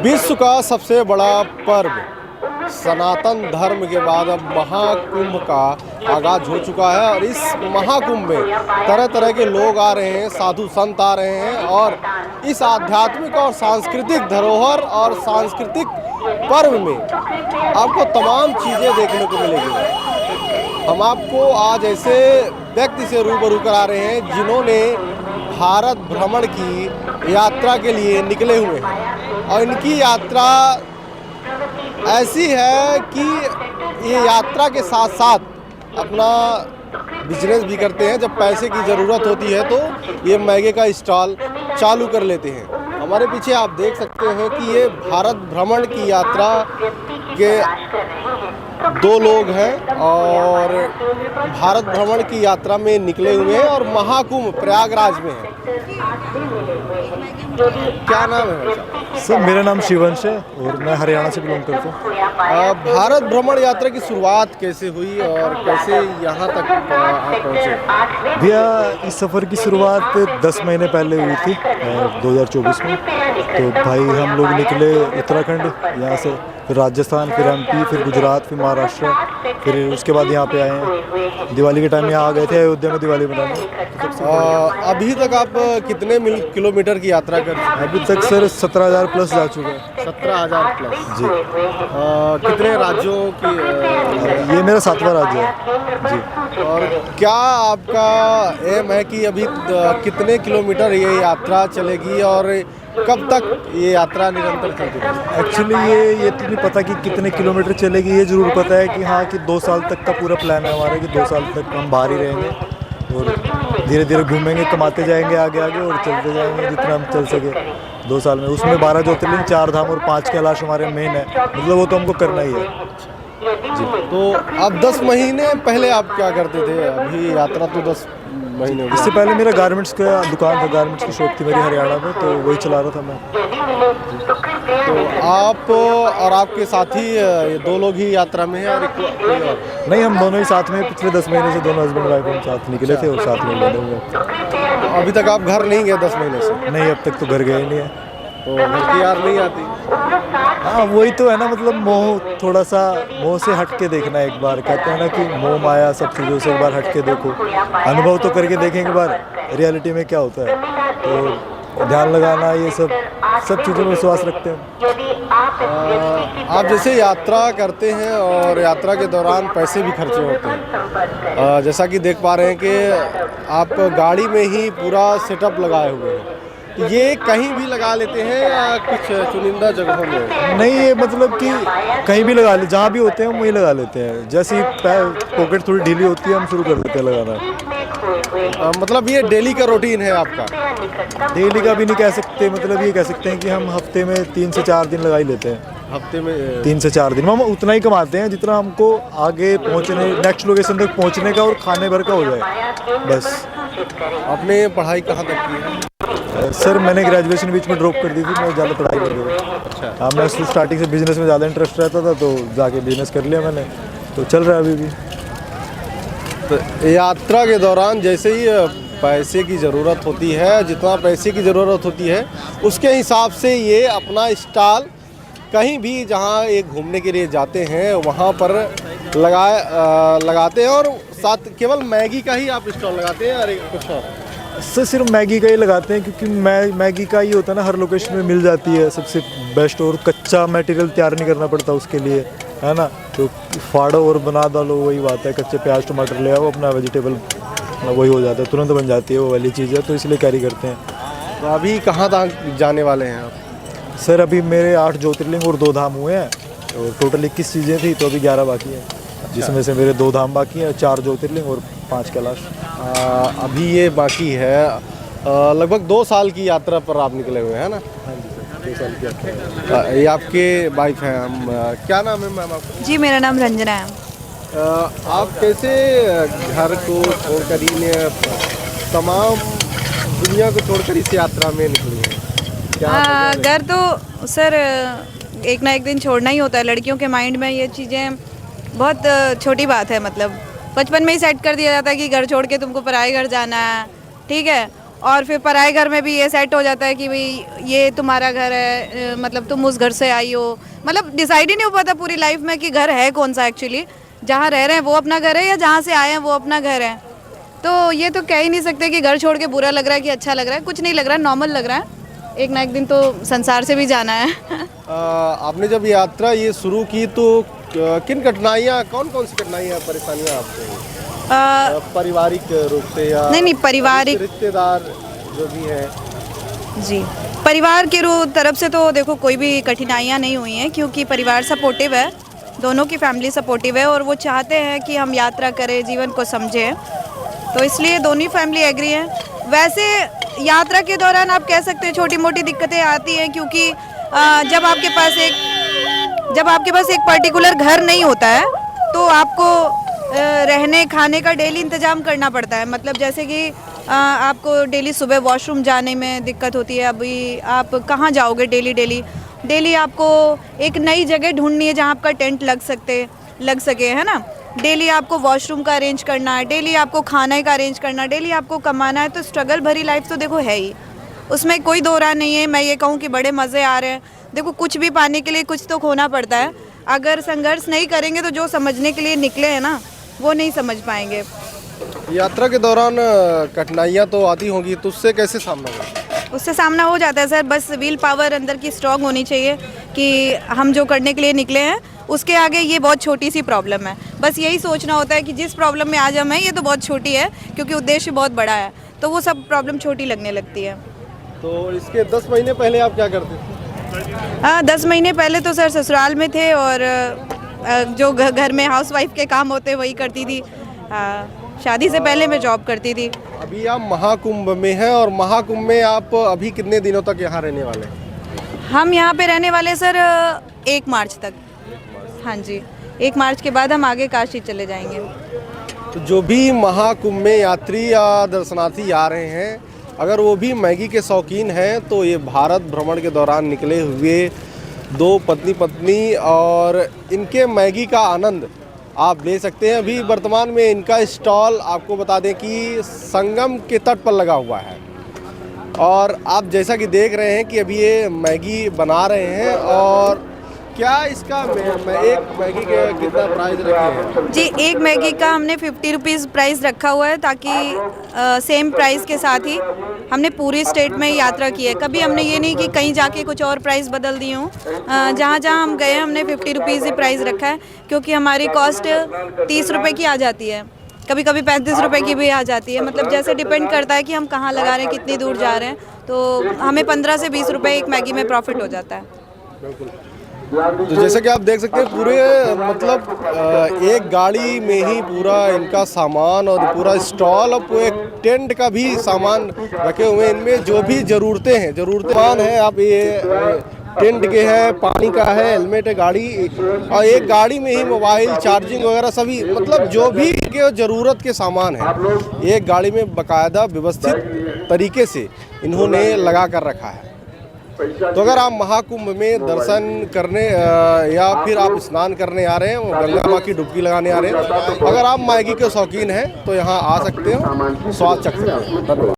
विश्व का सबसे बड़ा पर्व सनातन धर्म के बाद अब महाकुंभ का आगाज हो चुका है और इस महाकुंभ में तरह तरह के लोग आ रहे हैं, साधु संत आ रहे हैं और इस आध्यात्मिक और सांस्कृतिक धरोहर और सांस्कृतिक पर्व में आपको तमाम चीज़ें देखने को मिलेगी। हम आपको आज ऐसे व्यक्ति से रूबरू करा रहे हैं जिन्होंने भारत भ्रमण की यात्रा के लिए निकले हुए हैं और इनकी यात्रा ऐसी है कि ये यात्रा के साथ साथ अपना बिजनेस भी करते हैं। जब पैसे की ज़रूरत होती है तो ये मैगे का स्टॉल चालू कर लेते हैं। हमारे पीछे आप देख सकते हैं कि ये भारत भ्रमण की यात्रा के दो लोग हैं और भारत भ्रमण की यात्रा में निकले हुए हैं और महाकुंभ प्रयागराज में है। क्या नाम है सर? मेरा नाम शिवंश है और मैं हरियाणा से बिलोंग करता हूँ। भारत भ्रमण यात्रा की शुरुआत कैसे हुई और कैसे यहाँ तक आप पहुँचे? भैया इस सफ़र की शुरुआत 10 महीने पहले हुई थी 2024 में। तो भाई हम लोग निकले उत्तराखंड यहाँ से, फिर राजस्थान, फिर एमपी, फिर गुजरात, फिर महाराष्ट्र, फिर उसके बाद यहाँ पे आए हैं। दिवाली के टाइम यहाँ आ गए थे अयोध्या में दिवाली मनाने। अभी तक आप कितने किलोमीटर की यात्रा कर चुके हैं? अभी तक सर 17,000 प्लस जा चुका है। 17,000 प्लस जी। कितने राज्यों की ये मेरा 7वां राज्य है जी। और क्या आपका एम है कि अभी कितने किलोमीटर ये यात्रा चलेगी और कब तक ये यात्रा निरंतर चलती रहेगी? एक्चुअली ये तो नहीं पता कि कितने किलोमीटर चलेगी। ये ज़रूर पता है कि हाँ कि 2 साल तक का पूरा प्लान है हमारा कि 2 साल तक हम बाहर ही रहेंगे और धीरे धीरे घूमेंगे, कमाते जाएंगे आगे आगे और चलते जाएंगे जितना हम चल सके 2 साल में। उसमें 12 ज्योतिर्लिंग, 4 धाम और 5 कैलाश हमारे मेन है, मतलब वो तो हमको करना ही है जी। तो अब 10 महीने पहले आप क्या करते थे? अभी यात्रा तो 10 महीने हो गए। इससे पहले मेरा गारमेंट्स का दुकान था, गारमेंट्स की शॉप थी मेरी हरियाणा में, तो वही चला रहा था मैं। तो आप और आपके साथी ये 2 लोग ही यात्रा में हैं और कोई और? नहीं, हम दोनों ही साथ में पिछले 10 महीने से दोनों हस्बैंड वाइफ हम साथ निकले थे और साथ में बने हुए। अभी तक आप घर नहीं गए 10 महीने से? नहीं, अब तक तो घर गए नहीं है। तो घर की याद नहीं आती? हाँ वही तो है ना, मतलब मोह, थोड़ा सा मोह से हट के देखना एक बार। कहते हैं ना कि मोह माया सब चीज़ों से एक बार हट के देखो, अनुभव तो करके देखें एक बार रियलिटी में क्या होता है। तो ध्यान लगाना, ये सब चीज़ों में विश्वास रखते हैं। आप जैसे यात्रा करते हैं और यात्रा के दौरान पैसे भी खर्चे होते हैं, जैसा कि देख पा रहे हैं कि आप गाड़ी में ही पूरा सेटअप लगाए हुए हैं, ये कहीं भी लगा लेते हैं या कुछ चुनिंदा जगहों में? नहीं, ये मतलब कि कहीं भी लगा ले, जहाँ भी होते हैं हम वहीं लगा लेते हैं। जैसे ही पॉकेट थोड़ी ढीली होती है हम शुरू कर देते हैं लगाना। मतलब ये डेली का रूटीन है आपका? डेली का भी नहीं कह सकते, मतलब ये कह सकते हैं कि हम हफ्ते में 3 से 4 दिन लगा ही लेते हैं। हफ्ते में 3 से 4 दिन में हम उतना ही कमाते हैं जितना हमको आगे पहुंचने, नेक्स्ट लोकेशन तक पहुंचने का और खाने भर का हो जाए बस। आपने पढ़ाई कहाँ तक की है? सर मैंने ग्रेजुएशन बीच में ड्रॉप कर दी थी, मैं ज़्यादा पढ़ाई कर गया। अच्छा। हाँ, मैं स्टार्टिंग से बिजनेस में ज़्यादा इंटरेस्ट रहता था तो जाके बिजनेस कर लिया मैंने, तो चल रहा है अभी भी। तो यात्रा के दौरान जैसे ही पैसे की ज़रूरत होती है, जितना पैसे की ज़रूरत होती है उसके हिसाब से ये अपना स्टॉल कहीं भी जहाँ ये घूमने के लिए जाते हैं वहाँ पर लगाते हैं। और साथ केवल मैगी का ही आप स्टॉल लगाते हैं और कुछ और? सर सिर्फ मैगी का ही लगाते हैं क्योंकि मैगी का ही होता है ना, हर लोकेशन में मिल जाती है सबसे बेस्ट, और कच्चा मटेरियल तैयार नहीं करना पड़ता उसके लिए, है ना। तो फाड़ो और बना डालो, वही बात है। कच्चे प्याज टमाटर ले आओ, अपना वेजिटेबल वही हो जाता है, तुरंत बन जाती है वो वाली चीज़ है, तो इसलिए कैरी करते हैं। तो अभी कहाँ तक जाने वाले हैं आप? सर अभी मेरे 8 ज्योतिर्लिंग और 2 धाम हुए हैं और टोटल 21 चीज़ें थी, तो अभी 11 बाकी हैं। जिसमें से मेरे 2 धाम बाकी हैं, 4 ज्योतिर्लिंग और 5 कैलाश। अभी ये बाकी है। लगभग 2 साल की यात्रा पर आप निकले हुए हैं ना? हाँ जी सर, 2 साल की यात्रा है। ये आपके वाइफ हैं। हम क्या नाम है मैम आपका? जी मेरा नाम रंजना है। आप कैसे घर को छोड़कर इन तमाम दुनिया को छोड़कर इस यात्रा में निकली हैं? क्या घर तो सर एक ना एक दिन छोड़ना ही होता है। लड़कियों के माइंड में ये चीज़ें बहुत छोटी बात है, मतलब बचपन में ही सेट कर दिया जाता है कि घर छोड़ के तुमको पराए घर जाना है, ठीक है। और फिर पराए घर में भी ये सेट हो जाता है कि भाई ये तुम्हारा घर है, मतलब तुम उस घर से आई हो। मतलब डिसाइड ही नहीं हो पाता पूरी लाइफ में कि घर है कौन सा एक्चुअली, जहाँ रह रहे हैं वो अपना घर है या जहाँ से आए हैं वो अपना घर है। तो ये तो कह ही नहीं सकते कि घर छोड़ के बुरा लग रहा है कि अच्छा लग रहा है, कुछ नहीं लग रहा है, नॉर्मल लग रहा है। एक ना एक दिन तो संसार से भी जाना है। आपने जब यात्रा ये शुरू की तो किन कठिनाइयाँ, कौन कौन सी कठिनाइयाँ परेशानियाँ आपको पारिवारिक रूप से या नहीं पारिवारिक रिश्तेदार जो भी है? जी, परिवार के तरफ से तो देखो कोई भी कठिनाइयाँ नहीं हुई हैं, क्योंकि परिवार सपोर्टिव है, दोनों की फैमिली सपोर्टिव है और वो चाहते हैं कि हम यात्रा करें, जीवन को समझें, तो इसलिए दोनों फैमिली एग्री है। वैसे यात्रा के दौरान आप कह सकते हैं छोटी मोटी दिक्कतें आती हैं, क्योंकि जब आपके पास एक पर्टिकुलर घर नहीं होता है तो आपको रहने खाने का डेली इंतजाम करना पड़ता है। मतलब जैसे कि आपको डेली सुबह वॉशरूम जाने में दिक्कत होती है, अभी आप कहाँ जाओगे डेली आपको एक नई जगह ढूंढनी है जहाँ आपका टेंट लग सके, है ना। डेली आपको वॉशरूम का अरेंज करना है, डेली आपको खाने का अरेंज करना है, डेली आपको कमाना है। तो स्ट्रगल भरी लाइफ तो देखो है ही, उसमें कोई दो राय नहीं है। मैं ये कहूँ कि बड़े मज़े आ रहे हैं। देखो कुछ भी पाने के लिए कुछ तो खोना पड़ता है, अगर संघर्ष नहीं करेंगे तो जो समझने के लिए निकले हैं ना वो नहीं समझ पाएंगे। यात्रा के दौरान कठिनाइयाँ तो आती होंगी, तो उससे कैसे सामना करें? उससे सामना हो जाता है सर, बस विल पावर अंदर की स्ट्रॉन्ग होनी चाहिए कि हम जो करने के लिए निकले हैं उसके आगे ये बहुत छोटी सी प्रॉब्लम है। बस यही सोचना होता है कि जिस प्रॉब्लम में आज हम हैं ये तो बहुत छोटी है, क्योंकि उद्देश्य बहुत बड़ा है, तो वो सब प्रॉब्लम छोटी लगने लगती है। तो इसके 10 महीने पहले आप क्या करते थे? 10 महीने पहले तो सर ससुराल में थे और जो घर में हाउसवाइफ के काम होते वही करती थी। शादी से पहले मैं जॉब करती थी। अभी आप महाकुंभ में हैं और महाकुंभ में आप अभी कितने दिनों तक यहाँ रहने वाले हैं? हम यहाँ पे रहने वाले सर 1 मार्च तक। हाँ जी, 1 मार्च के बाद हम आगे काशी चले जाएंगे। तो जो भी महाकुंभ में यात्री या दर्शनार्थी आ रहे हैं, अगर वो भी मैगी के शौकीन हैं तो ये भारत भ्रमण के दौरान निकले हुए 2 पत्नी और इनके मैगी का आनंद आप ले सकते हैं। अभी वर्तमान में इनका स्टॉल आपको बता दें कि संगम के तट पर लगा हुआ है और आप जैसा कि देख रहे हैं कि अभी ये मैगी बना रहे हैं। और क्या इसका एक मैगी के कितना प्राइस रखे हैं? जी, एक मैगी का हमने 50 रुपीज़ प्राइस रखा हुआ है, ताकि सेम प्राइस के साथ ही हमने पूरी स्टेट में यात्रा की है। कभी हमने ये नहीं कि कहीं जाके कुछ और प्राइस बदल दी हूँ। जहाँ जहाँ हम गए हमने 50 रुपीज़ ही प्राइस रखा है, क्योंकि हमारी कॉस्ट 30 रुपये की आ जाती है, कभी कभी 35 रुपये की भी आ जाती है। मतलब जैसे डिपेंड करता है कि हम कहाँ लगा रहे हैं, कितनी दूर जा रहे हैं, तो हमें 15 से 20 रुपये एक मैगी में प्रॉफिट हो जाता है। बिल्कुल। तो जैसे कि आप देख सकते हैं पूरे मतलब एक गाड़ी में ही पूरा इनका सामान और पूरा स्टॉल और पूरे टेंट का भी सामान रखे हुए हैं। इनमें जो भी ज़रूरतें हैं आप ये टेंट के है, पानी का है, हेलमेट है, गाड़ी और एक गाड़ी में ही मोबाइल चार्जिंग वगैरह सभी, मतलब जो भी के ज़रूरत के सामान है एक गाड़ी में बाकायदा व्यवस्थित तरीके से इन्होंने लगा कर रखा है। तो अगर आप महाकुंभ में दर्शन करने या फिर आप स्नान करने आ रहे हैं, गंगा माँ की डुबकी लगाने आ रहे हैं, अगर आप मैगी के शौकीन हैं तो यहाँ आ सकते हो, स्वाद चख सकते हैं। धन्यवाद।